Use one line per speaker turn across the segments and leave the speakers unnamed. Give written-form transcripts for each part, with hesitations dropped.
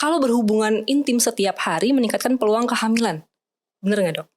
kalau berhubungan intim setiap hari meningkatkan peluang kehamilan. Bener nggak, Dok?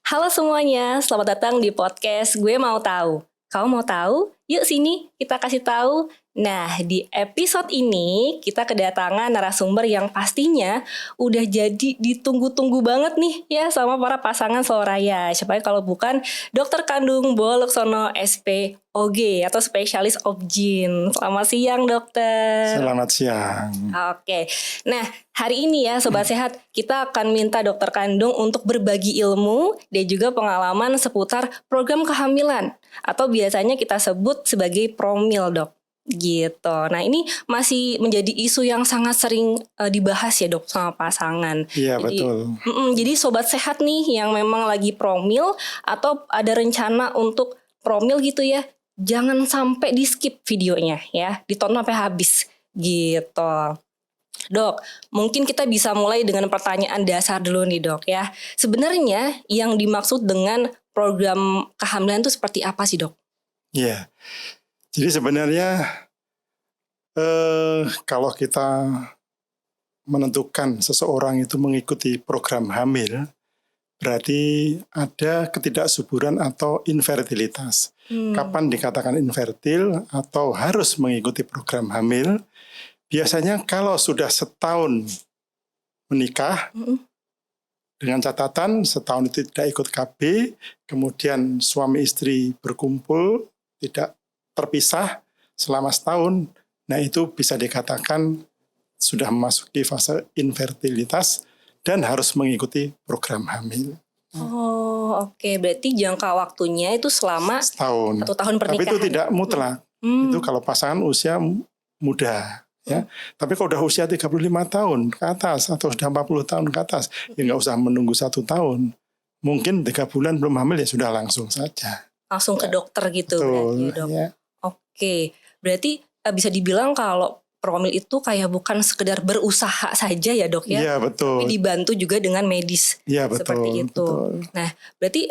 Halo semuanya, selamat datang di podcast Gue Mau Tahu. Kamu mau tahu? Yuk sini, kita kasih tahu. Nah, di episode ini kita kedatangan narasumber yang pastinya udah jadi ditunggu-tunggu banget nih ya sama para pasangan Soraya. Siapa kalau bukan Dr. Kandung Boleksono SPOG atau spesialis obgyn. Selamat siang, dokter.
Selamat siang.
Oke. Nah, hari ini ya Sobat Sehat, kita akan minta Dokter Kandung untuk berbagi ilmu dan juga pengalaman seputar program kehamilan atau biasanya kita sebut sebagai promil, Dok. Gitu. Nah, ini masih menjadi isu yang sangat sering dibahas ya, Dok, sama pasangan.
Iya, betul.
Jadi Sobat Sehat nih yang memang lagi promil atau ada rencana untuk promil gitu ya, jangan sampai di skip videonya ya, ditonton sampai habis gitu. Dok, mungkin kita bisa mulai dengan pertanyaan dasar dulu nih, Dok ya. Sebenarnya yang dimaksud dengan program kehamilan itu seperti apa sih, Dok?
Iya. Jadi sebenarnya kalau kita menentukan seseorang itu mengikuti program hamil, berarti ada ketidaksuburan atau infertilitas. Kapan dikatakan infertil atau harus mengikuti program hamil? Biasanya kalau sudah setahun menikah, dengan catatan setahun itu tidak ikut KB, kemudian suami istri berkumpul, tidak terpisah selama setahun, nah itu bisa dikatakan sudah memasuki fase infertilitas dan harus mengikuti program hamil.
Oh, oke. Berarti jangka waktunya itu selama
setahun.
1 tahun pernikahan.
Tapi itu tidak mutlak. Itu kalau pasangan usia muda. Ya, tapi kalau udah usia 35 tahun ke atas atau sudah 40 tahun ke atas, ya nggak usah menunggu 1 tahun. Mungkin 3 bulan belum hamil ya sudah langsung saja.
Langsung ke dokter gitu.
Betul,
berarti ya, Dok.
Ya.
Oke, berarti bisa dibilang kalau promil itu kayak bukan sekedar berusaha saja ya, Dok ya.
Iya, betul.
Tapi dibantu juga dengan medis.
Iya, betul.
Seperti itu.
Betul.
Nah, berarti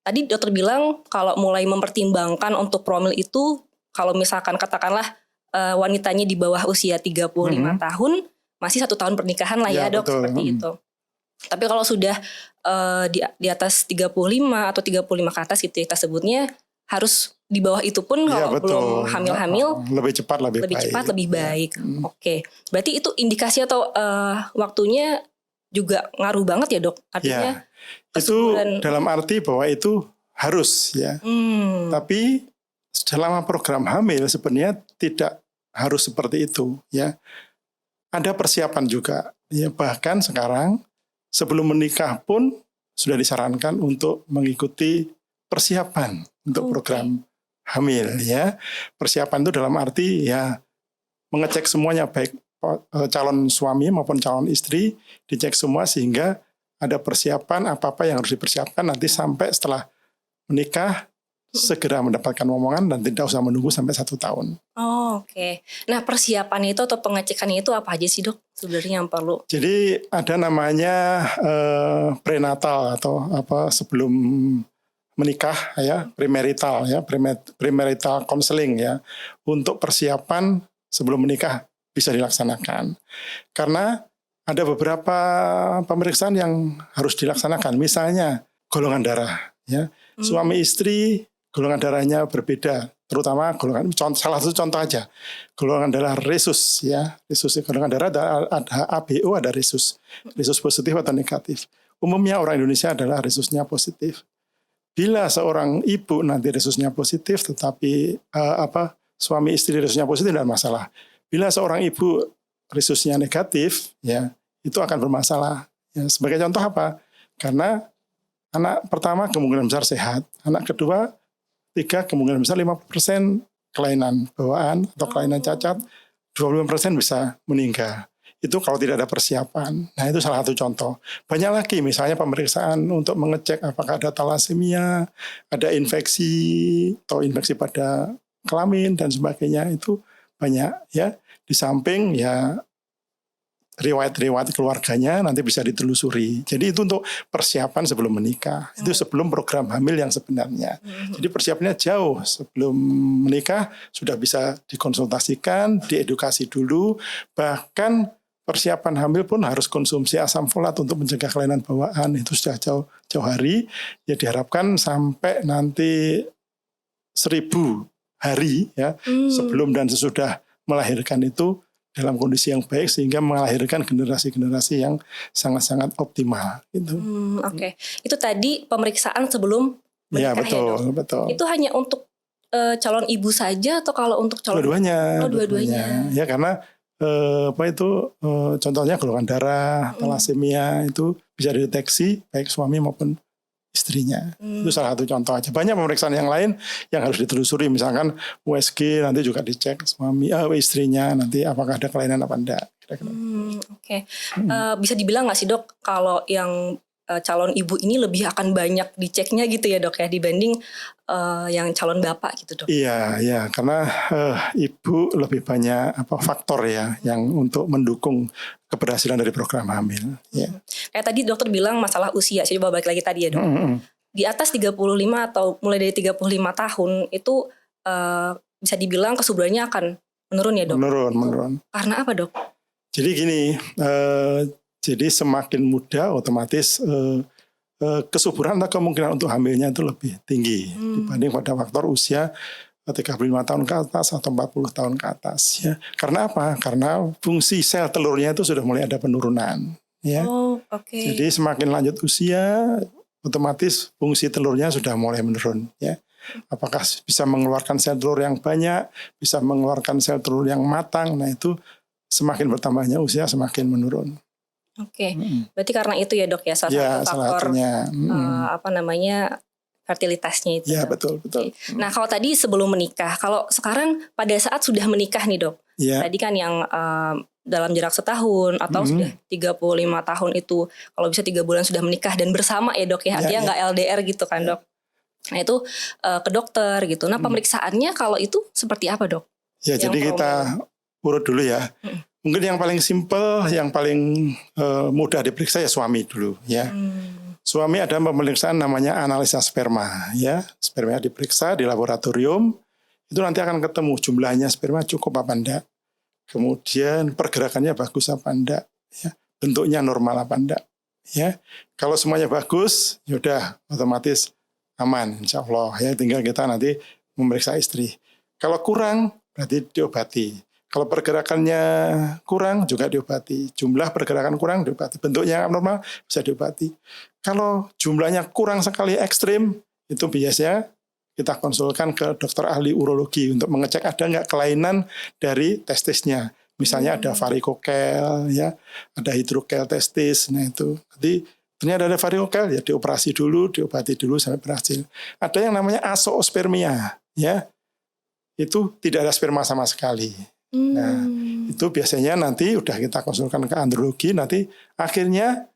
tadi dokter bilang kalau mulai mempertimbangkan untuk promil itu, kalau misalkan katakanlah wanitanya di bawah usia 35 tahun, masih 1 tahun pernikahan lah ya, Dok,
betul.
seperti itu. Tapi kalau sudah di atas 35 atau 35 ke atas gitu ya, kita sebutnya harus di bawah itu pun kalau belum hamil-hamil
lebih cepat lebih
baik. Oke. Berarti itu indikasi atau waktunya juga ngaruh banget ya, Dok? Artinya
itu dalam arti bahwa itu harus ya. Tapi selama program hamil sebenarnya tidak harus seperti itu ya. Ada persiapan juga ya, bahkan sekarang sebelum menikah pun sudah disarankan untuk mengikuti persiapan untuk program hamil ya. Persiapan itu dalam arti ya mengecek semuanya, baik calon suami maupun calon istri, dicek semua sehingga ada persiapan apa-apa yang harus dipersiapkan nanti sampai setelah menikah segera mendapatkan omongan dan tidak usah menunggu sampai 1 tahun.
Oke. Nah, persiapan itu atau pengecekannya itu apa aja sih, Dok? Sebenarnya yang perlu.
Jadi ada namanya prenatal atau sebelum menikah ya, premarital ya, premarital counseling ya, untuk persiapan sebelum menikah bisa dilaksanakan. Karena ada beberapa pemeriksaan yang harus dilaksanakan, misalnya golongan darah ya. Suami istri golongan darahnya berbeda, terutama salah satu contoh aja, golongan darah resus ya, resus golongan darah ada ABO, ada resus positif atau negatif. Umumnya orang Indonesia adalah resusnya positif. Bila seorang ibu nanti resusnya positif, tetapi suami istri resusnya positif tidak masalah. Bila seorang ibu resusnya negatif, ya itu akan bermasalah. Ya, sebagai contoh apa? Karena anak pertama kemungkinan besar sehat, anak kedua 3 kemungkinan besar 50% kelainan bawaan atau kelainan cacat, 25% bisa meninggal. Itu kalau tidak ada persiapan. Nah, itu salah satu contoh. Banyak lagi, misalnya pemeriksaan untuk mengecek apakah ada talasemia, ada infeksi atau infeksi pada kelamin dan sebagainya, itu banyak ya. Di samping ya riwayat-riwayat keluarganya nanti bisa ditelusuri. Jadi itu untuk persiapan sebelum menikah. Itu sebelum program hamil yang sebenarnya. Jadi persiapannya jauh sebelum menikah sudah bisa dikonsultasikan, diedukasi dulu. Bahkan persiapan hamil pun harus konsumsi asam folat untuk mencegah kelainan bawaan. Itu sudah jauh hari. Ya diharapkan sampai nanti 1000 hari ya sebelum dan sesudah melahirkan itu dalam kondisi yang baik sehingga melahirkan generasi-generasi yang sangat-sangat optimal gitu.
Oke. Itu tadi pemeriksaan sebelum menikah
betul,
ya dok?
Betul.
Itu hanya untuk calon ibu saja atau kalau untuk calon
dua-duanya?
Dua-duanya.
Ya karena contohnya golongan darah, thalassemia itu bisa dideteksi baik suami maupun istrinya. Itu salah satu contoh aja. Banyak pemeriksaan yang lain yang harus ditelusuri. Misalkan USG nanti juga dicek istrinya nanti apakah ada kelainan apa enggak.
Oke. Bisa dibilang nggak sih dok kalau yang calon ibu ini lebih akan banyak diceknya gitu ya dok ya dibanding yang calon bapak gitu dok?
Iya karena ibu lebih banyak faktor ya yang untuk mendukung keberhasilan dari program hamil. Ya.
Kayak tadi dokter bilang masalah usia, saya coba balik lagi tadi ya dok. Di atas 35 atau mulai dari 35 tahun itu bisa dibilang kesuburannya akan menurun ya dok?
Menurun.
Karena apa dok?
Jadi gini, jadi semakin muda otomatis kesuburan atau kemungkinan untuk hamilnya itu lebih tinggi dibanding pada faktor usia 35 tahun ke atas atau 40 tahun ke atas ya. Karena apa? Karena fungsi sel telurnya itu sudah mulai ada penurunan ya. Jadi semakin lanjut usia otomatis fungsi telurnya sudah mulai menurun ya. Apakah bisa mengeluarkan sel telur yang banyak, bisa mengeluarkan sel telur yang matang. Nah itu semakin bertambahnya usia semakin menurun.
Berarti karena itu ya dok ya salah satu faktor fertilitasnya itu.
Ya betul.
Nah kalau tadi sebelum menikah, kalau sekarang pada saat sudah menikah nih dok, tadi kan yang dalam jarak setahun atau sudah 35 tahun itu, kalau bisa 3 bulan sudah menikah dan bersama ya dok ya, artinya nggak LDR gitu kan dok. Nah itu ke dokter gitu. Nah pemeriksaannya kalau itu seperti apa dok?
Ya yang jadi kita urut dulu ya. Mungkin yang paling simpel, yang paling mudah diperiksa ya suami dulu ya. Suami ada pemeriksaan namanya analisa sperma ya. Sperma diperiksa di laboratorium, itu nanti akan ketemu jumlahnya sperma cukup apa enggak. Kemudian pergerakannya bagus apa enggak ya. Bentuknya normal apa enggak ya. Kalau semuanya bagus, yaudah otomatis aman insya Allah ya. Tinggal kita nanti memeriksa istri. Kalau kurang berarti diobati. Kalau pergerakannya kurang juga diobati. Jumlah pergerakan kurang diobati. Bentuknya abnormal bisa diobati. Kalau jumlahnya kurang sekali ekstrim, itu biasanya kita konsulkan ke dokter ahli urologi untuk mengecek ada nggak kelainan dari testisnya. Misalnya ada varikokel, ya, ada hidrokel testis. Nah itu, nanti ternyata ada varikokel, ya dioperasi dulu, diobati dulu sampai berhasil. Ada yang namanya azoospermia, ya, itu tidak ada sperma sama sekali. Nah, itu biasanya nanti udah kita konsulkan ke andrologi, nanti akhirnya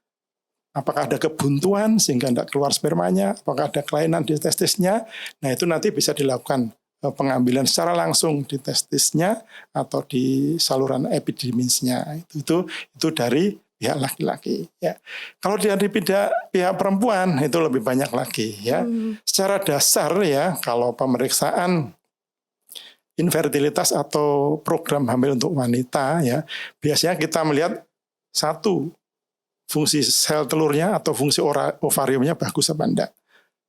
apakah ada kebuntuan sehingga tidak keluar spermanya, apakah ada kelainan di testisnya. Nah, itu nanti bisa dilakukan pengambilan secara langsung di testisnya atau di saluran epidimisnya. Itu dari pihak laki-laki, ya. Kalau dari pihak perempuan itu lebih banyak lagi, ya. Secara dasar ya, kalau pemeriksaan infertilitas atau program hamil untuk wanita ya, biasanya kita melihat satu, fungsi sel telurnya atau fungsi ovariumnya bagus apa enggak.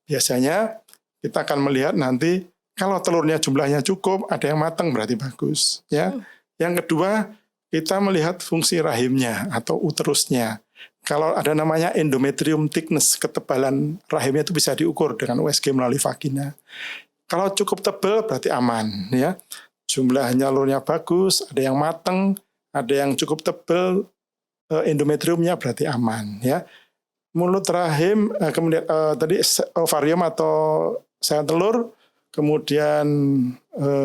Biasanya kita akan melihat nanti kalau telurnya jumlahnya cukup, ada yang matang berarti bagus ya. Yang kedua, kita melihat fungsi rahimnya atau uterusnya. Kalau ada namanya endometrium thickness, ketebalan rahimnya itu bisa diukur dengan USG melalui vagina. Kalau cukup tebal berarti aman ya. Jumlah nyalurnya bagus, ada yang matang, ada yang cukup tebal, endometriumnya berarti aman ya. Mulut rahim, kemudian tadi ovarium atau sel telur, kemudian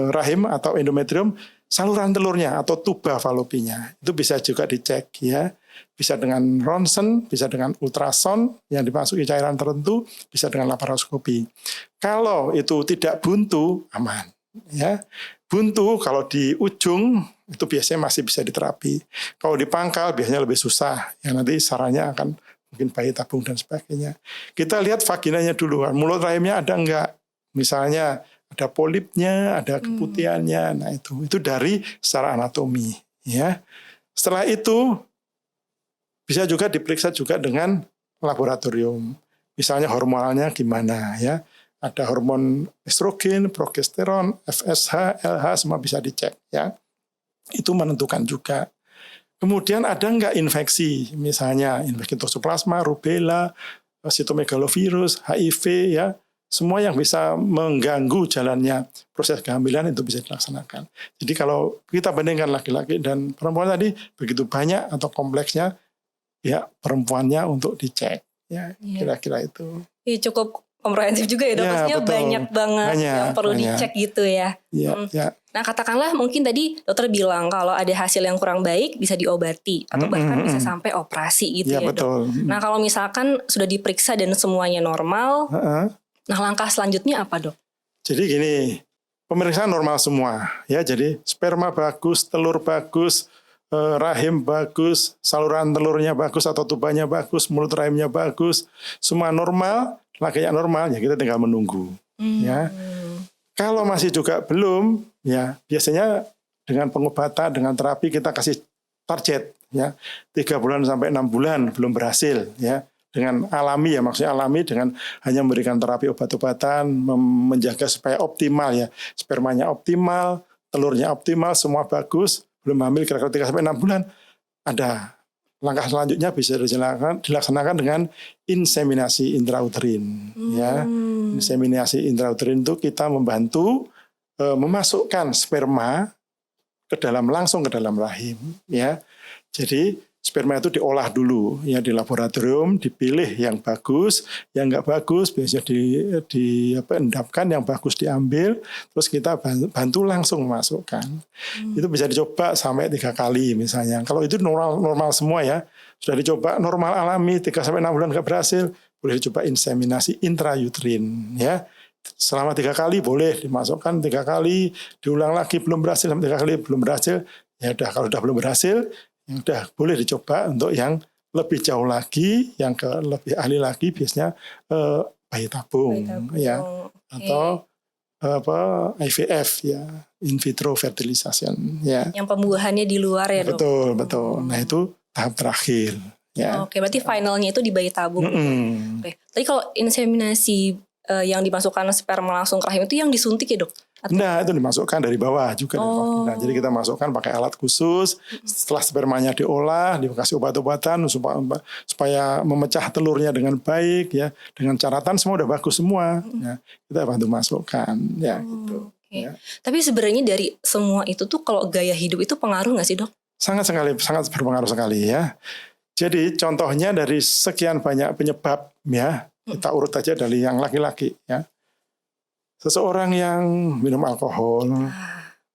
rahim atau endometrium, saluran telurnya atau tuba falopinya itu bisa juga dicek ya. Bisa dengan ronsen, bisa dengan ultrason yang dimasuki cairan tertentu, bisa dengan laparoskopi. Kalau itu tidak buntu, aman. Ya, buntu kalau di ujung itu biasanya masih bisa diterapi. Kalau di pangkal biasanya lebih susah, ya nanti sarannya akan mungkin bayi tabung dan sebagainya. Kita lihat vaginanya dulu, mulut rahimnya ada enggak, misalnya ada polipnya, ada keputihannya, nah itu dari secara anatomi, ya. Setelah itu bisa juga diperiksa juga dengan laboratorium, misalnya hormonalnya gimana, ya. Ada hormon estrogen, progesteron, FSH, LH, semua bisa dicek, ya. Itu menentukan juga. Kemudian ada enggak infeksi, misalnya infeksi toxoplasma, rubella, sitomegalovirus, HIV, ya. Semua yang bisa mengganggu jalannya proses kehamilan itu bisa dilaksanakan. Jadi kalau kita bandingkan laki-laki dan perempuan tadi begitu banyak atau kompleksnya, ya perempuannya untuk dicek, ya kira-kira itu.
Iya, cukup komprehensif juga ya dok,
Ya,
maksudnya
betul.
banyak banget yang perlu
Banyak.
dicek gitu ya.
Ya.
Nah katakanlah mungkin tadi dokter bilang kalau ada hasil yang kurang baik bisa diobati atau bahkan bisa sampai operasi gitu ya
betul.
dok. Nah kalau misalkan sudah diperiksa dan semuanya normal, nah langkah selanjutnya apa dok?
Jadi gini, pemeriksaan normal semua, ya. Jadi sperma bagus, telur bagus, rahim bagus, saluran telurnya bagus atau tubanya bagus, mulut rahimnya bagus, semua normal, lakinya normal, ya kita tinggal menunggu, ya. Kalau masih juga belum, ya biasanya dengan pengobatan, dengan terapi kita kasih target, ya 3 bulan sampai 6 bulan belum berhasil, ya. Dengan alami, ya maksudnya alami dengan hanya memberikan terapi obat-obatan, menjaga supaya optimal, ya, spermanya optimal, telurnya optimal, semua bagus, belum hamil kira-kira 3 sampai 6 bulan, ada langkah selanjutnya bisa dilaksanakan dengan inseminasi intrauterin, ya. Inseminasi intrauterin itu kita membantu memasukkan sperma langsung ke dalam rahim, ya. Jadi sperma itu diolah dulu, ya, di laboratorium, dipilih yang bagus, yang nggak bagus biasanya endapkan, yang bagus diambil, terus kita bantu langsung memasukkan. Itu bisa dicoba sampai 3 kali misalnya. Kalau itu normal semua, ya, sudah dicoba normal alami 3 sampai 6 bulan nggak berhasil, boleh dicoba inseminasi intrauterin, ya. Selama 3 kali boleh dimasukkan 3 kali, diulang lagi belum berhasil, 3 kali belum berhasil, ya udah, kalau udah belum berhasil, ya udah boleh dicoba untuk yang lebih jauh lagi, yang lebih ahli lagi biasanya bayi tabung, ya, atau IVF, ya, in vitro fertilization, ya.
Yang pembuahannya di luar ya dok.
Betul. Nah itu tahap terakhir, ya.
Oke, berarti finalnya itu di bayi tabung. Oke. Tapi kalau inseminasi yang dimasukkan sperma langsung ke rahim itu yang disuntik ya dok?
Nah itu dimasukkan dari bawah juga. Nah, jadi kita masukkan pakai alat khusus. Setelah spermanya diolah, dikasih obat-obatan supaya memecah telurnya dengan baik, ya, dengan caratan semua udah bagus semua, ya, kita bantu masukkan, ya, gitu.
Ya. Tapi sebenarnya dari semua itu tuh kalau gaya hidup itu pengaruh nggak sih dok?
Sangat berpengaruh sekali, ya. Jadi contohnya dari sekian banyak penyebab, ya, kita urut aja dari yang laki-laki, ya. Seseorang yang minum alkohol,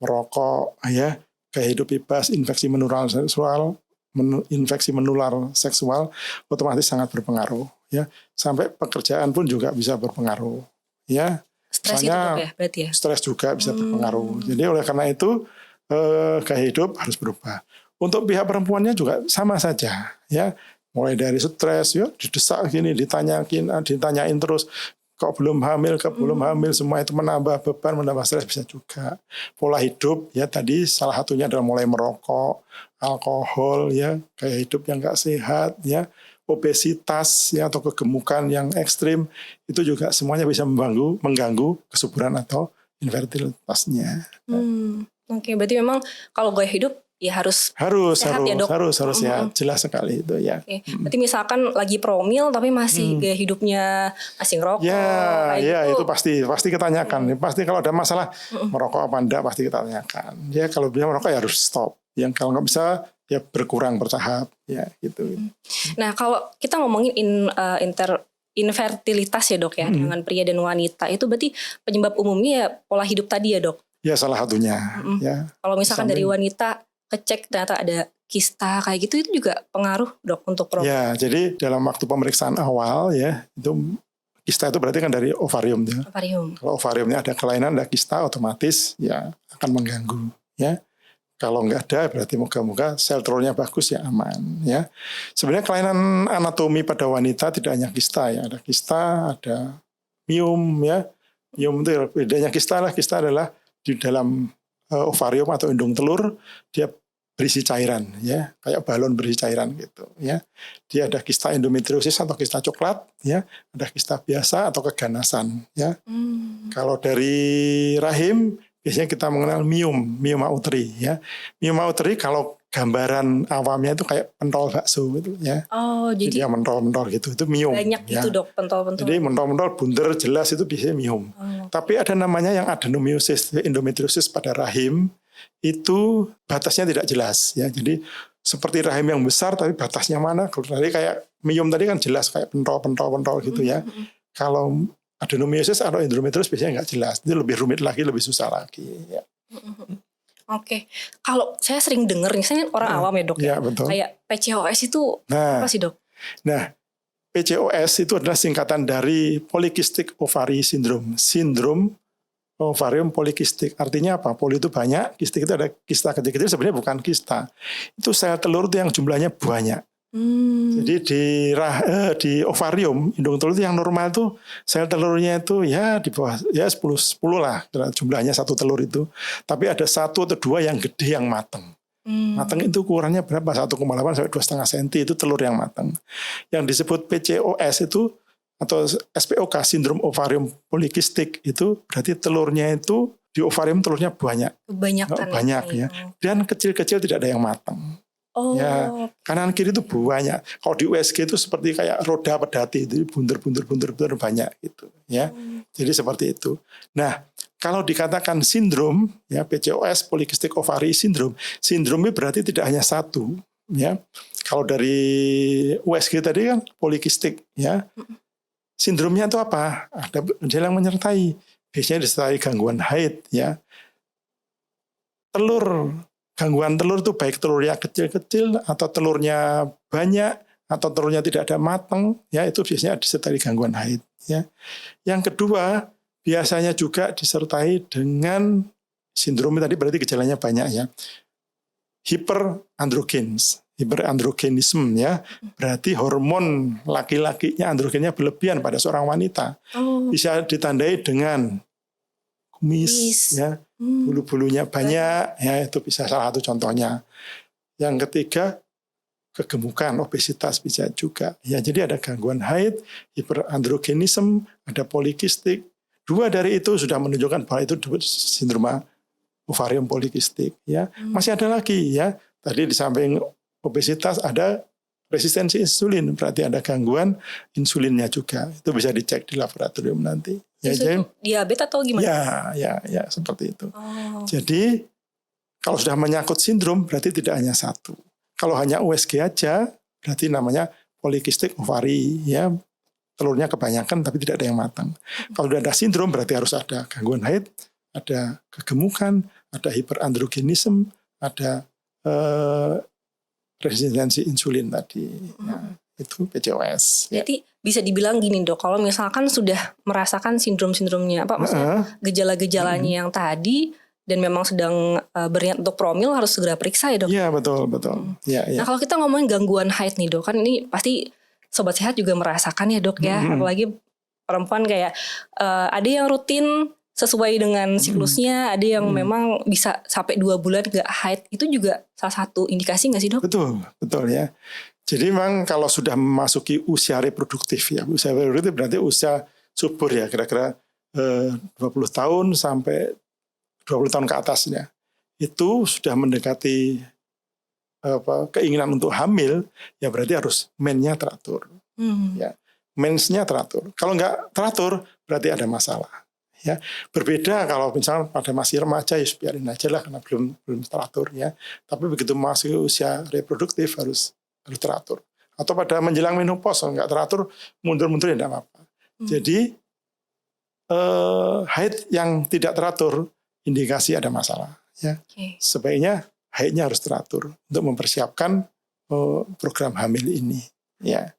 merokok, ya, gaya hidup bebas, infeksi menular seksual, otomatis sangat berpengaruh, ya. Sampai pekerjaan pun juga bisa berpengaruh, ya.
Stres itu ya, berarti ya?
Stres juga bisa berpengaruh. Jadi oleh karena itu gaya hidup harus berubah. Untuk pihak perempuannya juga sama saja, ya. Mulai dari stres, ya, didesak gini, ditanyain terus, kok belum hamil, semua itu menambah beban, menambah stres bisa juga. Pola hidup, ya, tadi salah satunya adalah mulai merokok, alkohol, ya, gaya hidup yang nggak sehat, ya, obesitas, ya, atau kegemukan yang ekstrim, itu juga semuanya bisa mengganggu kesuburan atau infertilitasnya.
Oke, berarti memang kalau gaya hidup ya harus sehat ya dok?
Harus sehat, jelas sekali itu, ya.
Oke. Berarti misalkan lagi promil tapi masih gaya hidupnya masih ngerokok,
ya itu pasti kita tanyakan. Pasti kalau ada masalah merokok apa enggak pasti kita tanyakan. Ya kalau bisa merokok ya harus stop. Yang kalau nggak bisa ya berkurang bertahap, ya gitu.
Nah kalau kita ngomongin infertilitas ya dok ya, dengan pria dan wanita, itu berarti penyebab umumnya ya pola hidup tadi ya dok?
Ya salah satunya. Ya.
Kalau misalkan dari wanita kecek ternyata ada kista kayak gitu, itu juga pengaruh dok untuk perempuan?
Ya, jadi dalam waktu pemeriksaan awal, ya, itu kista itu berarti kan dari ovarium, ya. Kalau ovariumnya ada kelainan, ada kista, otomatis ya akan mengganggu, ya. Kalau nggak ada berarti moga-moga sel telurnya bagus ya aman ya. Sebenarnya kelainan anatomi pada wanita tidak hanya kista ya, ada kista, ada miom ya. Miom itu bedanya kista lah, kista adalah di dalam ovarium atau indung telur dia berisi cairan ya, kayak balon berisi cairan gitu ya. Dia ada kista endometriosis atau kista coklat ya, ada kista biasa atau keganasan ya. Kalau dari rahim biasanya kita mengenal mioma uteri ya. Mioma uteri kalau gambaran awamnya itu kayak pentol bakso gitu ya.
Oh,
Jadi yang mentol-mentol gitu itu miom.
banyak
ya.
gitu dok pentol-pentol.
Jadi mentol-mentol bunder jelas itu biasanya miom. Tapi ada namanya yang adenomyosis, endometriosis pada rahim. Itu batasnya tidak jelas ya. Jadi seperti rahim yang besar tapi batasnya mana? Kalau tadi kayak miom tadi kan jelas kayak pentol gitu ya. Kalau adenomyosis atau endometriosis biasanya nggak jelas. Itu lebih rumit lagi, lebih susah lagi ya.
Oke. Kalau saya sering dengar nih, saya orang awam ya dok.
Ya, betul.
Kayak PCOS itu apa sih dok?
Nah, PCOS itu adalah singkatan dari Polycystic Ovary Syndrome. Sindrom ovarium polikistik. Artinya apa? Poli itu banyak, kistik itu ada kista kecil-kecil, sebenarnya bukan kista. Itu sel telur itu yang jumlahnya banyak. Jadi di ovarium, indung telur itu yang normal itu sel telurnya itu ya di bawah ya 10 lah jumlahnya satu telur itu. Tapi ada 1 atau 2 yang gede yang matang. Matang itu ukurannya berapa? 1,8 sampai 2,5 cm itu telur yang matang. Yang disebut PCOS itu atau SPOK, sindrom ovarium polikistik, itu berarti telurnya itu di ovarium telurnya banyak. Banyak ya. Dan kecil-kecil tidak ada yang matang.
Oh.
Ya, kanan kiri itu banyak. Kalau di USG itu seperti kayak roda pedati, itu bunder banyak gitu ya. Jadi seperti itu. Nah, kalau dikatakan sindrom ya, PCOS polycystic ovary syndrome, sindrom itu berarti tidak hanya satu ya. Kalau dari USG tadi kan polikistik ya. Sindromnya itu apa? Ada gejala yang menyertai. Biasanya disertai gangguan haid ya. Gangguan telur itu baik telurnya kecil-kecil atau telurnya banyak atau telurnya tidak ada matang ya, itu biasanya disertai gangguan haid ya. Yang kedua, biasanya juga disertai dengan sindrom tadi berarti gejalanya banyak ya. Hiperandrogenisme ya, berarti hormon laki-lakinya androgennya berlebihan pada seorang wanita. Bisa ditandai dengan kumis ya, bulu-bulunya banyak ya, itu bisa salah satu contohnya. Yang ketiga, kegemukan, obesitas bisa juga ya. Jadi ada gangguan haid, hiperandrogenisme, ada polikistik. 2 dari itu sudah menunjukkan bahwa itu sindrom ovarium polikistik ya. Masih ada lagi ya. Tadi di samping obesitas ada resistensi insulin, berarti ada gangguan insulinnya juga. Itu bisa dicek di laboratorium nanti. Ya, jadi
diabetes atau gimana?
Ya, seperti itu. Jadi kalau sudah menyangkut sindrom berarti tidak hanya satu. Kalau hanya USG aja berarti namanya polycystic ovary ya. Telurnya kebanyakan tapi tidak ada yang matang. Kalau sudah ada sindrom berarti harus ada gangguan haid, ada kegemukan, ada hiperandrogenisme, ada resistensi insulin tadi. Nah, itu PCOS.
Jadi bisa dibilang gini dok, kalau misalkan sudah merasakan sindrom-sindromnya, apa maksudnya gejala-gejalanya yang tadi dan memang sedang berniat untuk promil, harus segera periksa ya dok?
Iya betul. Ya.
Nah kalau kita ngomongin gangguan haid nih dok, kan ini pasti sobat sehat juga merasakan ya dok ya, apalagi perempuan kayak ada yang rutin sesuai dengan siklusnya, ada yang memang bisa sampai 2 bulan gak haid. Itu juga salah satu indikasi gak sih dok?
Betul ya. Jadi memang kalau sudah memasuki usia reproduktif ya, usia reproduktif berarti usia subur ya, kira-kira 20 tahun sampai 20 tahun ke atasnya. Itu sudah mendekati keinginan untuk hamil, ya berarti harus mensnya teratur. Ya, mensnya teratur. Kalau nggak teratur berarti ada masalah. Ya, berbeda kalau misalnya pada masih remaja ya biarin aja lah karena belum teratur ya. Tapi begitu masuk usia reproduktif harus teratur. Atau pada menjelang menopause nggak teratur mundur-mundur ya tidak apa-apa. Jadi haid yang tidak teratur indikasi ada masalah ya. Sebaiknya haidnya harus teratur untuk mempersiapkan program hamil ini ya.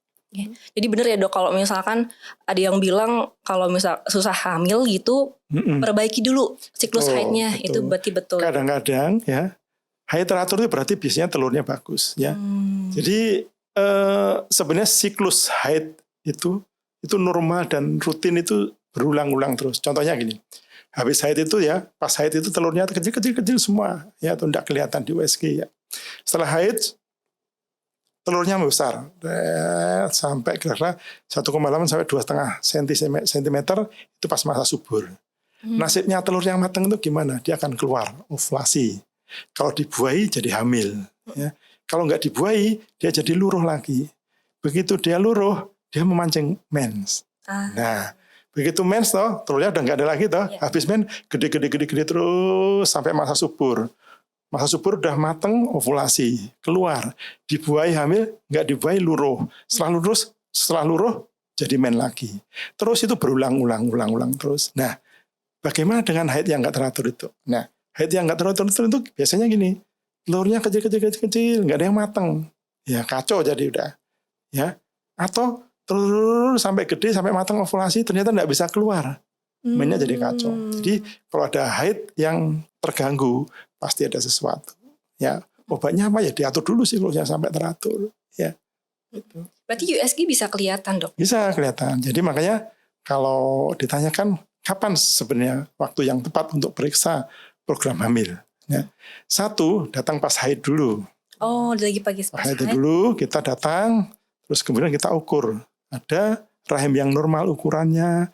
Jadi benar ya dok, kalau misalkan ada yang bilang kalau misal susah hamil gitu, perbaiki dulu siklus haidnya. Itu berarti betul.
Kadang-kadang ya Haid teratur itu berarti biasanya telurnya bagus ya. Jadi sebenarnya siklus haid itu normal dan rutin itu berulang-ulang terus. Contohnya gini, habis haid itu ya, pas haid itu telurnya kecil semua ya, itu tidak kelihatan di USG ya. Setelah haid telurnya besar sampai kira-kira 1,8 sampai 2,5 cm itu pas masa subur. Nasibnya telur yang matang itu gimana? Dia akan keluar ovulasi. Kalau dibuahi jadi hamil ya. Kalau nggak dibuahi, dia jadi luruh lagi. Begitu dia luruh, dia memancing mens. Nah, begitu mens toh, telurnya udah nggak ada lagi toh. Yeah. Habis mens, gede terus sampai masa subur. Masa subur udah mateng, ovulasi, keluar. Dibuahi hamil, nggak dibuahi luruh. Setelah luruh, jadi men lagi. Terus itu berulang-ulang terus. Nah, bagaimana dengan haid yang nggak teratur itu? Nah, haid yang nggak teratur itu biasanya gini. Telurnya kecil, nggak ada yang matang. Ya kacau jadi udah. Ya. Atau telur sampai gede, sampai matang ovulasi, ternyata nggak bisa keluar. Mainnya jadi kacau. Jadi kalau ada haid yang terganggu, pasti ada sesuatu. Ya, obatnya apa ya? Diatur dulu siklusnya sampai teratur. Ya. Gitu.
Berarti USG bisa kelihatan, Dok?
Bisa kelihatan. Jadi makanya kalau ditanyakan kapan sebenarnya waktu yang tepat untuk periksa program hamil. Ya. Satu, datang pas haid dulu.
Oh, lagi pagi pas
haid dulu, kita datang, terus kemudian kita ukur. Ada rahim yang normal ukurannya,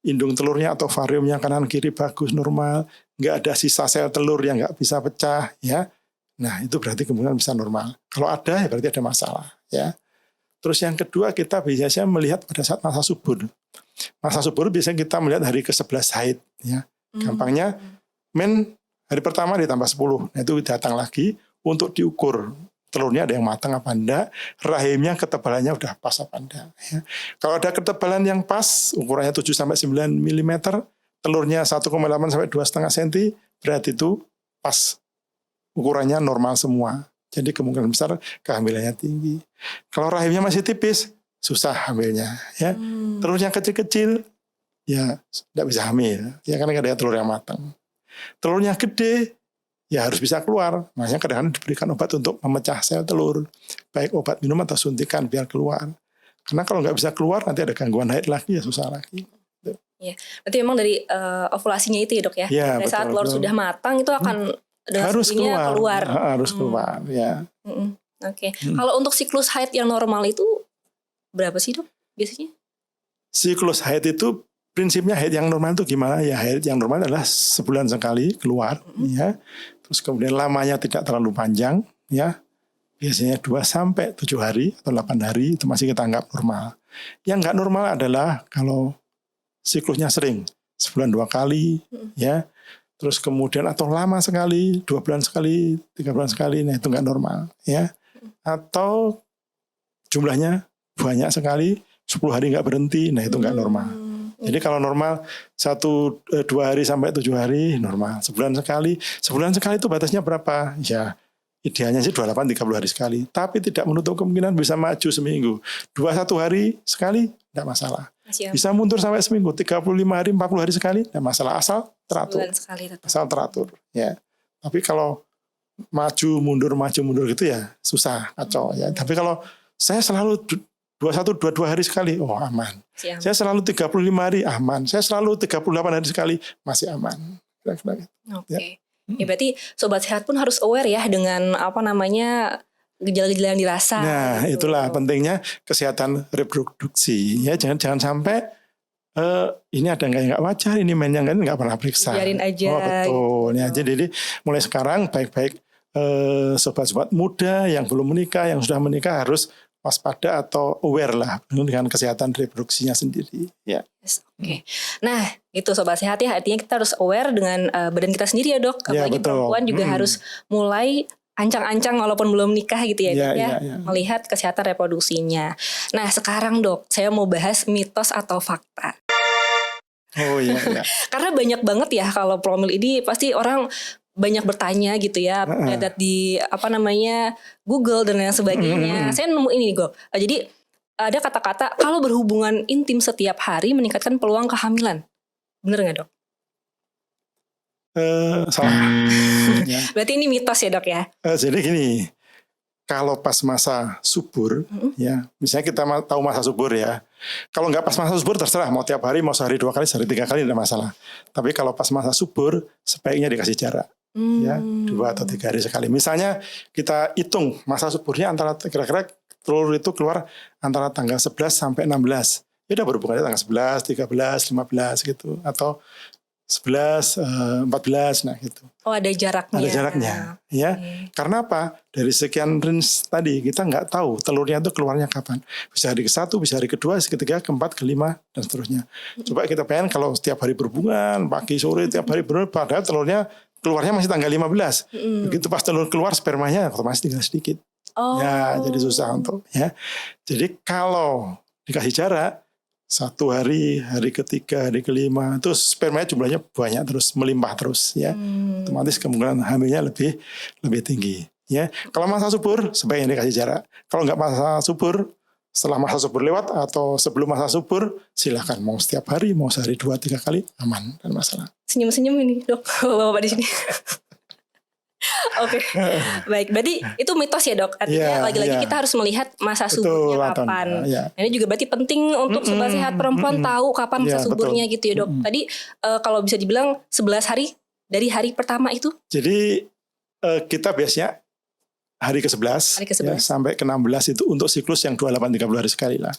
indung telurnya atau variumnya kanan kiri bagus normal, nggak ada sisa sel telur yang nggak bisa pecah, ya. Nah itu berarti kemungkinan bisa normal. Kalau ada, ya berarti ada masalah, ya. Terus yang kedua kita biasanya melihat pada saat masa subur. Masa subur biasanya kita melihat hari ke-11 haid, ya. Gampangnya men hari pertama ditambah 10. Nah itu datang lagi untuk diukur telurnya ada yang matang apa enggak, rahimnya ketebalannya udah pas apa enggak. Ya. Kalau ada ketebalan yang pas, ukurannya 7 sampai 9 mm, telurnya 1,8 sampai 2,5 cm, berarti itu pas ukurannya normal semua. Jadi kemungkinan besar kehamilannya tinggi. Kalau rahimnya masih tipis, susah hamilnya. Ya. Telurnya kecil-kecil, ya tidak bisa hamil. Ya karena ada telur yang matang. Telurnya gede, ya harus bisa keluar. Makanya kadang-kadang diberikan obat untuk memecah sel telur. Baik obat minum atau suntikan biar keluar. Karena kalau nggak bisa keluar, nanti ada gangguan haid lagi, ya susah lagi.
Ya, berarti memang dari ovulasinya itu ya, Dok ya?
Ya
dari saat telur sudah matang itu akan
harus keluar. Harus keluar, ya.
Oke. Kalau untuk siklus haid yang normal itu berapa sih, Dok, biasanya?
Siklus haid itu prinsipnya haid yang normal itu gimana? Ya haid yang normal adalah sebulan sekali keluar, ya. Terus kemudian lamanya tidak terlalu panjang, ya. Biasanya 2 sampai 7 hari atau 8 hari itu masih kita anggap normal. Yang nggak normal adalah kalau siklusnya sering, sebulan 2 kali, ya. Terus kemudian atau lama sekali, 2 bulan sekali, 3 bulan sekali, nah itu nggak normal, ya. Atau jumlahnya banyak sekali, 10 hari nggak berhenti, nah itu nggak normal. Jadi kalau normal 1-2 hari sampai 7 hari normal. Sebulan sekali itu batasnya berapa? Ya idealnya sih 28-30 hari sekali. Tapi tidak menutup kemungkinan bisa maju seminggu. 21 hari sekali tidak masalah. Bisa mundur sampai seminggu. 35 hari, 40 hari sekali tidak masalah. Asal teratur. Asal teratur. Ya. Tapi kalau maju mundur gitu ya susah, kacau. Ya. Tapi kalau saya selalu 21-22 hari sekali, oh aman. Saya selalu 35 hari, aman. Saya selalu 38 hari sekali, masih aman.
Oke. Ya berarti Sobat Sehat pun harus aware ya dengan gejala-gejala yang dirasa.
Nah gitu. Itulah pentingnya kesehatan reproduksi. Ya jangan sampai ini ada nggak wajar, ini mainnya nggak pernah periksa.
Biarin aja.
Oh betul.
Gitu.
Ya, jadi mulai sekarang baik-baik sobat-sobat muda yang belum menikah, yang sudah menikah harus waspada atau aware lah dengan kesehatan reproduksinya sendiri. Ya.
Yes, Oke. Nah, itu Sobat Sehat ya, artinya kita harus aware dengan badan kita sendiri ya, Dok. Apalagi perempuan juga harus mulai ancang-ancang walaupun belum nikah gitu ya, Dok ya. Melihat kesehatan reproduksinya. Nah, sekarang Dok, saya mau bahas mitos atau fakta.
Oh iya.
Karena banyak banget ya kalau promil ini pasti orang banyak bertanya gitu ya, lihat di Google dan lain sebagainya. Saya nemu ini Go. Jadi ada kata-kata kalau berhubungan intim setiap hari meningkatkan peluang kehamilan. Bener nggak, Dok?
Salah. Ya.
Berarti ini mitos ya dok ya?
Jadi gini, kalau pas masa subur, ya, misalnya kita tahu masa subur ya. Kalau nggak pas masa subur terserah, mau tiap hari, mau sehari 2 kali, sehari 3 kali tidak masalah. Tapi kalau pas masa subur, sebaiknya dikasih jarak. Ya, 2 atau 3 hari sekali. Misalnya kita hitung masa suburnya antara kira-kira telur itu keluar antara tanggal 11 sampai 16. Ya udah berhubungannya tanggal 11, 13, 15 gitu. Atau 11, 14, nah gitu.
Oh ada jaraknya.
Ada jaraknya, ya. Karena apa? Dari sekian range tadi kita nggak tahu telurnya itu keluarnya kapan. Bisa hari ke-1, bisa hari ke-2, ketiga, ke-4, ke-5 dan seterusnya. Coba kita pengen kalau setiap hari berhubungan, pagi sore tiap hari berhubungan, padahal telurnya keluarnya masih tanggal 15. Begitu pas telur keluar spermanya otomatis tinggal sedikit. Ya, jadi susah untuk ya. Jadi kalau dikasih jarak 1 hari, hari ke-3, hari ke-5, terus spermanya jumlahnya banyak terus melimpah terus ya. Otomatis kemungkinan hamilnya lebih tinggi ya. Kalau masa subur sebaiknya dikasih jarak. Kalau nggak masa subur, setelah masa subur lewat atau sebelum masa subur silakan mau setiap hari, mau sehari 2-3 kali aman dan masalah.
Senyum-senyum ini dok, bapak di sini. Oke, baik. Berarti itu mitos ya dok. Artinya lagi-lagi kita harus melihat masa suburnya kapan. Ini juga berarti penting untuk sobat sehat perempuan tahu kapan masa suburnya gitu ya dok. Tadi kalau bisa dibilang 11 hari dari hari pertama itu.
Jadi kita biasanya hari ke-11 ya, sampai ke-16 itu untuk siklus yang 28-30 hari sekali lah.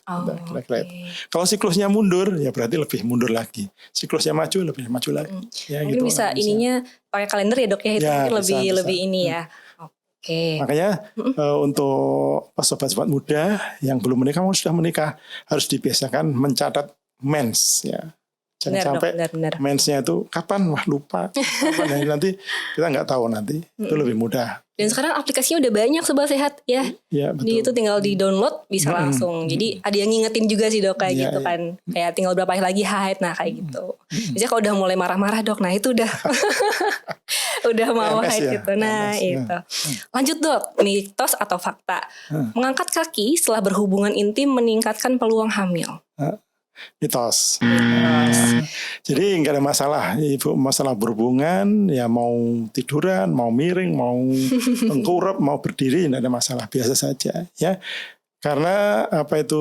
Kalau siklusnya mundur ya berarti lebih mundur lagi. Siklusnya maju lebih maju lagi. Ya,
mungkin gitu, bisa ininya pakai kalender ya dok ya, itu mungkin lebih ini ya. Oke. Makanya
untuk sobat-sobat muda yang belum menikah maupun sudah menikah harus dibiasakan mencatat mens ya. Jangan sampai mensnya itu kapan, wah lupa. Kapan, nanti kita nggak tahu nanti. Itu lebih mudah.
Dan sekarang aplikasinya udah banyak sobat sehat ya.
Iya betul.
Di itu tinggal di download bisa langsung. Jadi ada yang ngingetin juga sih dok kayak gitu kan. Kayak tinggal berapa hari lagi haid, nah kayak gitu. Biasanya kalau udah mulai marah-marah dok, nah itu udah udah mau haid gitu. Nah itu. Lanjut dok, mitos atau fakta. Mengangkat kaki setelah berhubungan intim meningkatkan peluang hamil.
Mitos. Jadi nggak ada masalah ibu, masalah berhubungan ya, mau tiduran, mau miring, mau tengkurap, mau berdiri, nggak ada masalah, biasa saja ya. Karena apa itu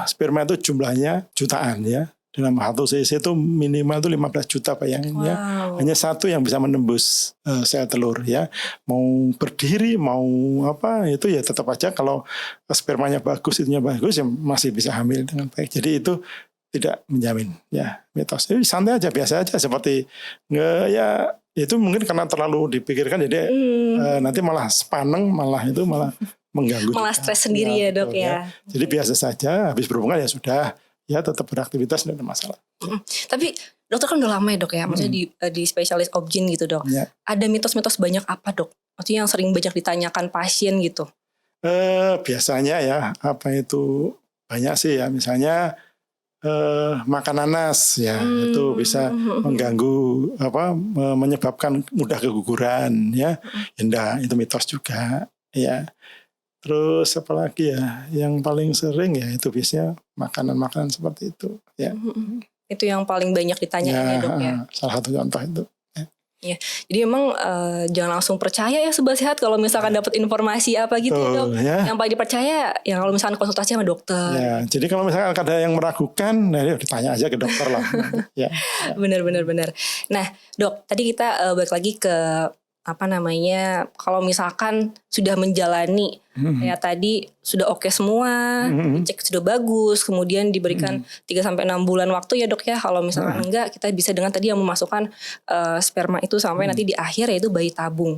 sperma itu jumlahnya jutaan ya. Dalam 1 cc itu minimal itu 15 juta bayangin ya. Hanya satu yang bisa menembus sel telur ya. Mau berdiri, mau apa itu ya tetap aja kalau spermanya bagus, itunya bagus ya masih bisa hamil dengan baik. Jadi itu tidak menjamin ya, mitos. Jadi santai aja, biasa aja seperti ya itu mungkin karena terlalu dipikirkan jadi nanti malah sepaneng, malah itu malah mengganggu.
Malah stres sendiri ya dok ya.
Jadi biasa saja, habis berhubungan ya sudah. Ya tetap beraktivitas, tidak ada masalah.
Tapi dokter kan udah lama ya dok ya, maksudnya di spesialis obgyn gitu dok. Ada mitos-mitos banyak apa dok? Maksudnya yang sering banyak ditanyakan pasien gitu.
Biasanya ya apa itu banyak sih ya, misalnya makan nanas ya itu bisa mengganggu apa, menyebabkan mudah keguguran ya. Enggak, itu mitos juga ya. Terus apalagi ya, yang paling sering ya itu biasanya makanan-makanan seperti itu ya.
Itu yang paling banyak ditanyakan ya dok ya.
Salah satu contoh itu.
Ya, jadi memang jangan langsung percaya ya sobat sehat kalau misalkan dapat informasi apa gitu dok. Ya. Yang paling dipercaya ya kalau misalkan konsultasi sama dokter.
Ya, jadi kalau misalkan ada yang meragukan, nah ditanya aja ke dokter lah. Ya.
Benar. Nah dok, tadi kita balik lagi ke apa namanya, kalau misalkan sudah menjalani kayak tadi sudah oke semua, dicek sudah bagus, kemudian diberikan 3-6 bulan waktu ya dok ya. Kalau misalkan enggak, kita bisa dengan tadi yang memasukkan sperma itu sampai nanti di akhir yaitu bayi tabung.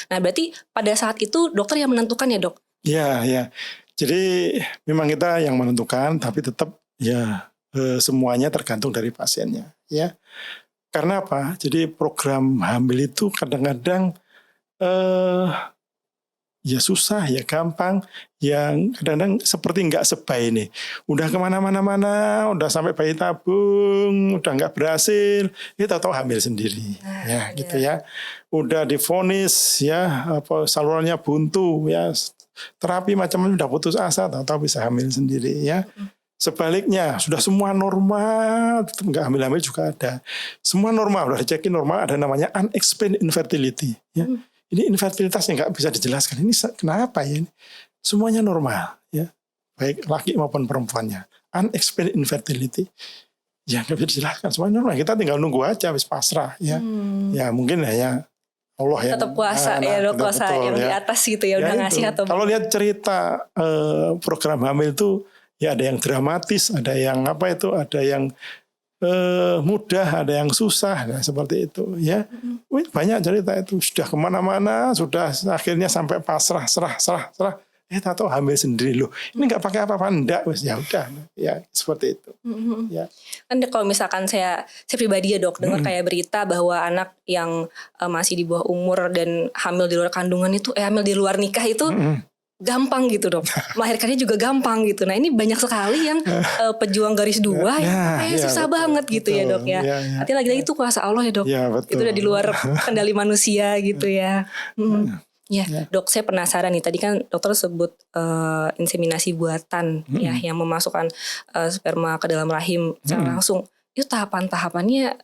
Nah berarti pada saat itu dokter yang menentukan ya dok?
Ya. Jadi memang kita yang menentukan, tapi tetap ya semuanya tergantung dari pasiennya ya. Karena apa? Jadi program hamil itu kadang-kadang ya susah, ya gampang, yang kadang-kadang seperti nggak sebay ini. Udah kemana-mana, udah sampai bayi tabung, udah nggak berhasil, kita tahu hamil sendiri, gitu ya. Udah divonis ya, apa salurannya buntu ya, terapi macam-macam udah putus asa, tahu bisa hamil sendiri ya. Sebaliknya sudah semua normal, tetap nggak hamil-hamil juga ada. Semua normal, sudah dicekin normal, ada namanya unexplained infertility. Ya. Ini infertilitas yang nggak bisa dijelaskan. Ini kenapa ya? Semuanya normal, ya, baik laki maupun perempuannya. Unexplained infertility, ya nggak bisa dijelaskan. Semuanya normal. Kita tinggal nunggu aja, habis pasrah, ya. Ya mungkin ya Allah yang
Tetap kuasa ya dok, kuasa
betul,
yang
ya.
di atas gitu ya, udah
itu.
ngasih atau
Kalau lihat cerita program hamil itu ya ada yang dramatis, ada yang ada yang mudah, ada yang susah, nah, seperti itu ya. Banyak cerita itu sudah kemana-mana, sudah akhirnya sampai pasrah, serah. Tahu hamil sendiri loh. Ini nggak pakai apa-apa, enggak, ya udah, ya seperti itu. Ya.
Kan kalau misalkan saya pribadi ya dok, dengar kayak berita bahwa anak yang masih di bawah umur dan hamil di luar kandungan itu, hamil di luar nikah itu gampang gitu dok, melahirkannya juga gampang gitu. Nah ini banyak sekali yang pejuang garis dua yang susah betul, banget gitu ya dok ya. Artinya lagi-lagi itu kuasa Allah ya dok. Ya, betul. Itu udah di luar kendali manusia gitu ya. Ya dok, saya penasaran nih, tadi kan dokter sebut inseminasi buatan ya, yang memasukkan sperma ke dalam rahim secara langsung. Itu tahapan-tahapannya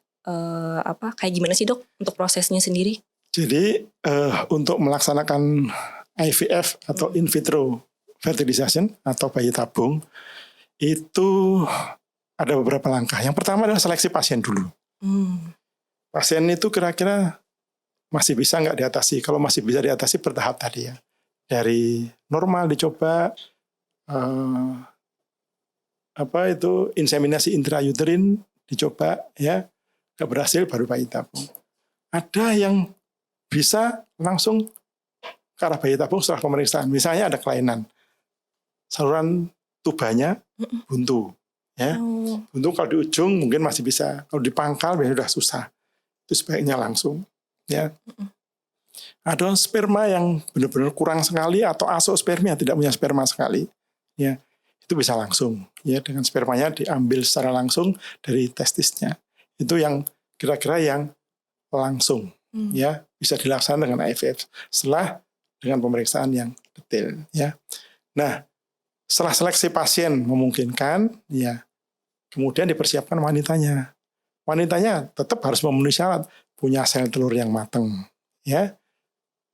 kayak gimana sih dok untuk prosesnya sendiri?
Jadi untuk melaksanakan IVF atau in vitro fertilization atau bayi tabung itu ada beberapa langkah. Yang pertama adalah seleksi pasien dulu. Pasien itu kira-kira masih bisa nggak diatasi? Kalau masih bisa diatasi bertahap tadi ya. Dari normal dicoba inseminasi intrauterin dicoba ya, nggak berhasil baru bayi tabung. Ada yang bisa langsung ke arah bayi tabung setelah pemeriksaan. Misalnya ada kelainan, saluran tubanya buntu, ya. Buntu kalau di ujung mungkin masih bisa, kalau di pangkal biasanya sudah susah. Itu sebaiknya langsung, ya. Ada sperma yang benar-benar kurang sekali atau azoospermia, tidak punya sperma sekali, ya. Itu bisa langsung, ya, dengan spermanya diambil secara langsung dari testisnya. Itu yang kira-kira yang langsung, ya, bisa dilaksanakan dengan IVF. Setelah dengan pemeriksaan yang detail, ya. Nah, setelah seleksi pasien memungkinkan, ya, kemudian dipersiapkan wanitanya. Wanitanya tetap harus memenuhi syarat punya sel telur yang matang, ya.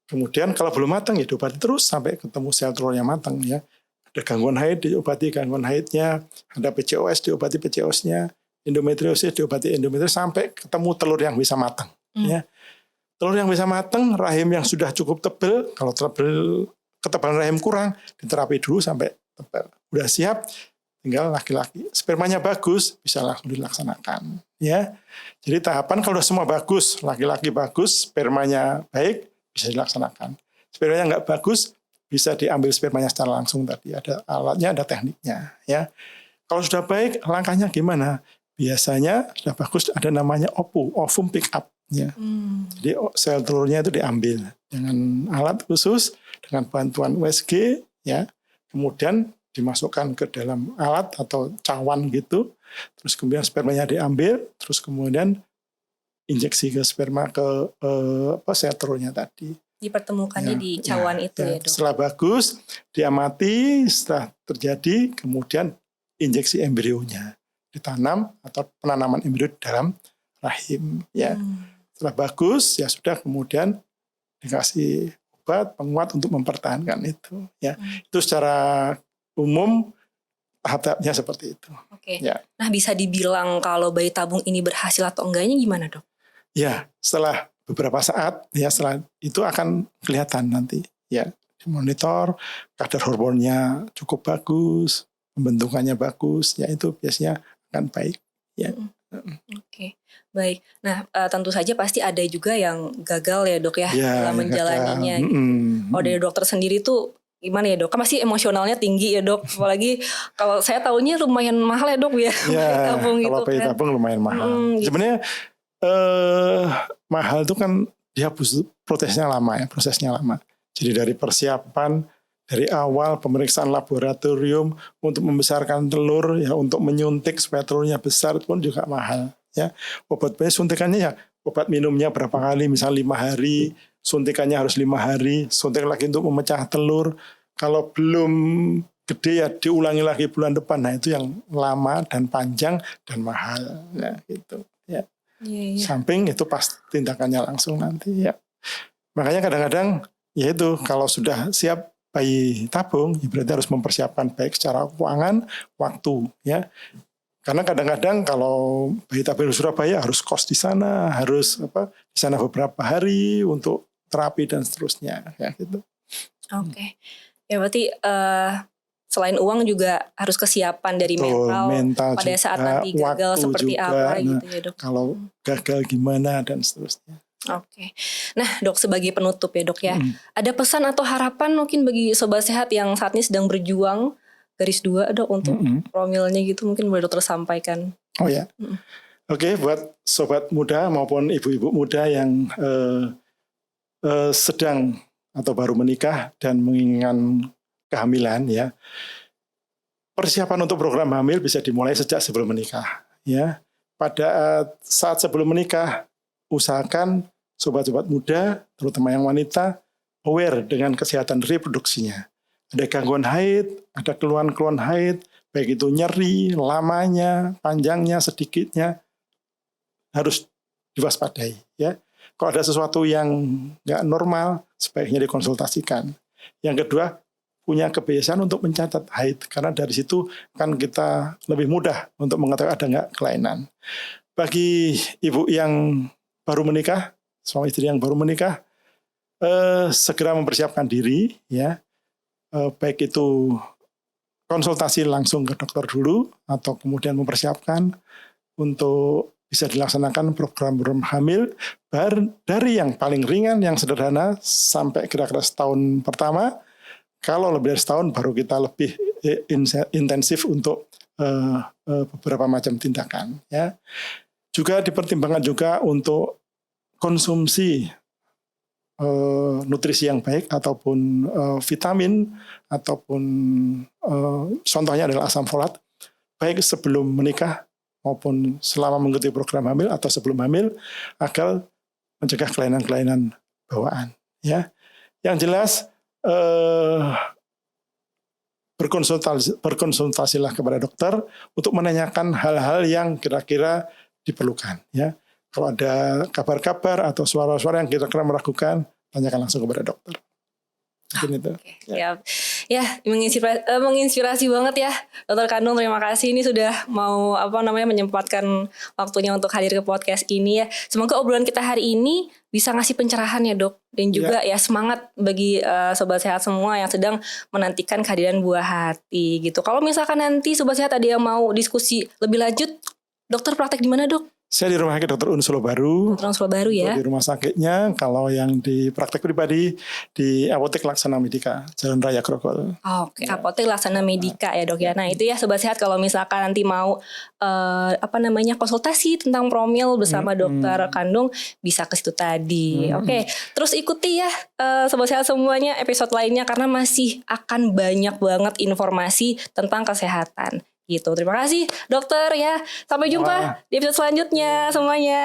Kemudian kalau belum matang ya diobati terus sampai ketemu sel telur yang matang, ya. Ada gangguan haid diobati gangguan haidnya, ada PCOS diobati PCOS-nya, endometriosis diobati endometriosis sampai ketemu telur yang bisa matang, ya. Telur yang bisa matang, rahim yang sudah cukup tebal, kalau ketebalan rahim kurang, diterapi dulu sampai tebal. Udah siap, tinggal laki-laki. Spermanya bagus, bisa langsung dilaksanakan. Ya. Jadi tahapan kalau semua bagus, laki-laki bagus, spermanya baik, bisa dilaksanakan. Spermanya nggak bagus, bisa diambil spermanya secara langsung tadi. Ada alatnya, ada tekniknya. Ya. Kalau sudah baik, langkahnya gimana? Biasanya sudah bagus, ada namanya ovum pick up. Ya. Jadi sel telurnya itu diambil dengan alat khusus, dengan bantuan USG, ya, kemudian dimasukkan ke dalam alat atau cawan gitu, terus kemudian spermanya diambil, terus kemudian injeksi ke sperma ke sel telurnya tadi.
Dipertemukannya di cawan itu ya dok.
Setelah bagus, diamati, setelah terjadi, kemudian injeksi embrionya ditanam atau penanaman embrio dalam rahim, ya. Setelah bagus, ya sudah kemudian dikasih obat penguat untuk mempertahankan itu. Ya, itu secara umum tahap-tahapnya seperti itu.
Oke. Ya. Nah, bisa dibilang kalau bayi tabung ini berhasil atau enggaknya gimana dok?
Ya, setelah beberapa saat, ya setelah itu akan kelihatan nanti. Ya, dimonitor kadar hormonnya cukup bagus, pembentukannya bagus, ya itu biasanya akan baik. Ya.
Oke, baik. Nah, tentu saja pasti ada juga yang gagal ya dok ya dalam menjalaninya. Gitu. Dari dokter sendiri tuh gimana ya dok? Kan pasti emosionalnya tinggi ya dok. Apalagi kalau saya tahunya lumayan mahal ya dok ya.
Bayi tabung gitu. Kalau bayi tabung lumayan mahal. Gitu. Sebenarnya mahal itu kan dia prosesnya lama. Jadi dari persiapan dari awal pemeriksaan laboratorium untuk membesarkan telur, ya, untuk menyuntik supaya telurnya besar itu pun juga mahal, ya. Obat suntikannya ya obat minumnya berapa kali, misal 5 hari, suntikannya harus 5 hari, suntik lagi untuk memecah telur. Kalau belum gede ya diulangi lagi bulan depan. Nah itu yang lama dan panjang dan mahal. Nah gitu ya.
Iya.
Samping itu pas tindakannya langsung nanti ya. Makanya kadang-kadang ya itu kalau sudah siap bayi tabung, ya berarti harus mempersiapkan baik secara keuangan, waktu ya. Karena kadang-kadang kalau bayi tabung di Surabaya harus kos di sana, harus di sana beberapa hari untuk terapi dan seterusnya ya gitu.
Oke. Ya berarti selain uang juga harus kesiapan dari mental pada
juga,
saat nanti gagal seperti
juga,
apa gitu ya dok.
Kalau gagal gimana dan seterusnya.
Oke. Nah dok, sebagai penutup ya dok ya, ada pesan atau harapan mungkin bagi sobat sehat yang saat ini sedang berjuang garis 2 dok untuk promilnya gitu, mungkin boleh dokter sampaikan.
Oh ya. Oke, buat sobat muda maupun ibu-ibu muda yang sedang atau baru menikah dan menginginkan kehamilan ya. Persiapan untuk program hamil bisa dimulai sejak sebelum menikah ya. Pada saat sebelum menikah usahakan sobat-sobat muda terutama yang wanita aware dengan kesehatan reproduksinya. Ada gangguan haid, ada keluhan-keluhan haid, baik itu nyeri, lamanya, panjangnya, sedikitnya harus diwaspadai ya. Kalau ada sesuatu yang nggak normal, sebaiknya dikonsultasikan. Yang kedua, punya kebiasaan untuk mencatat haid, karena dari situ kan kita lebih mudah untuk mengetahui ada nggak kelainan. Bagi ibu yang baru menikah, suami istri yang baru menikah, segera mempersiapkan diri, ya, baik itu konsultasi langsung ke dokter dulu, atau kemudian mempersiapkan untuk bisa dilaksanakan program hamil dari yang paling ringan, yang sederhana, sampai kira-kira setahun pertama. Kalau lebih dari setahun baru kita lebih intensif untuk beberapa macam tindakan. Ya. Juga dipertimbangkan juga untuk konsumsi nutrisi yang baik ataupun vitamin ataupun contohnya adalah asam folat, baik sebelum menikah maupun selama mengikuti program hamil atau sebelum hamil, agar mencegah kelainan-kelainan bawaan. Ya, yang jelas berkonsultasilah kepada dokter untuk menanyakan hal-hal yang kira-kira diperlukan. Ya, kalau ada kabar-kabar atau suara-suara yang kira-kira meragukan, tanyakan langsung kepada dokter. Mungkin itu.
Ya, menginspirasi banget ya, Dokter Kandung. Terima kasih ini sudah mau menyempatkan waktunya untuk hadir ke podcast ini ya. Semoga obrolan kita hari ini bisa ngasih pencerahan ya dok, dan juga ya semangat bagi sobat sehat semua yang sedang menantikan kehadiran buah hati gitu. Kalau misalkan nanti sobat sehat ada yang mau diskusi lebih lanjut, dokter praktek di mana dok?
Saya di Rumah Sakit Dr. Un Solo Baru.
Dr. Un Solo Baru ya.
Di rumah sakitnya, kalau yang di praktek pribadi di Apotek Laksana Medika, Jalan Raya Grogol.
Oke, ya. Apotek Laksana Medika ya dok ya. Nah itu ya sobat sehat, kalau misalkan nanti mau konsultasi tentang promil bersama dokter kandung, bisa ke situ tadi. Oke, terus ikuti ya sobat sehat semuanya episode lainnya, karena masih akan banyak banget informasi tentang kesehatan. Gitu. Terima kasih dokter ya. Sampai jumpa di episode selanjutnya semuanya.